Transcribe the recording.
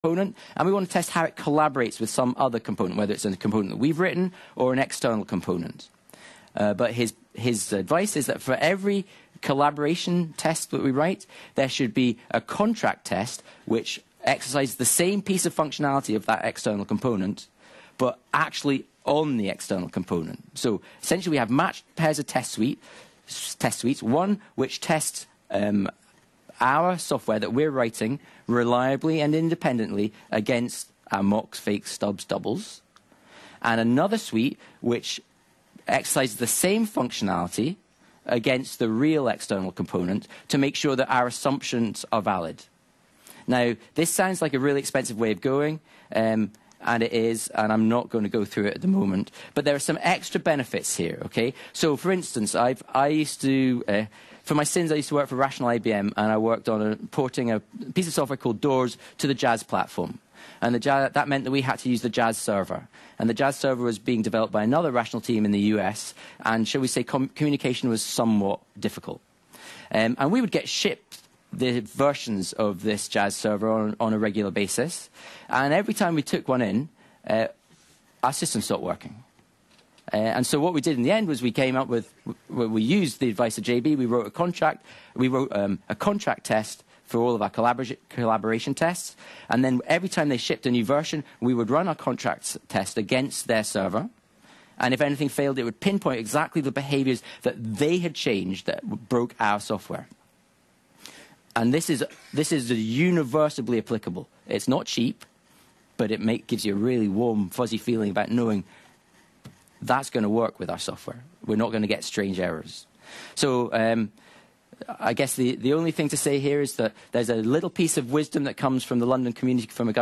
component, and we want to test how it collaborates with some other component, whether it's a component that we've written or an external component. But his advice is that for every collaboration test that we write, there should be a contract test which exercises the same piece of functionality of that external component, but actually on the external component. So essentially we have matched pairs of test suites, one which tests our software that we're writing reliably and independently against our mocks, fakes, stubs, doubles, and another suite which exercises the same functionality against the real external component to make sure that our assumptions are valid. Now, this sounds like a really expensive way of going, and it is, and I'm not going to go through it at the moment, but there are some extra benefits here, okay? So, for instance, I used to, for my sins, I used to work for Rational IBM, and I worked on porting a piece of software called Doors to the Jazz platform. And that meant that we had to use the Jazz server. And the Jazz server was being developed by another Rational team in the US, and shall we say communication was somewhat difficult. And we would get shipped the versions of this Jazz server on a regular basis. And every time we took one in, our system stopped working. And so what we did in the end was we came up with, we used the advice of JB, we wrote a contract. We wrote a contract test for all of our collaboration tests. And then every time they shipped a new version, we would run our contract test against their server. And if anything failed, it would pinpoint exactly the behaviors that they had changed that broke our software. And this is universally applicable. It's not cheap, but it gives you a really warm, fuzzy feeling about knowing that's going to work with our software. We're not going to get strange errors. So I guess the only thing to say here is that there's a little piece of wisdom that comes from the London community from a guy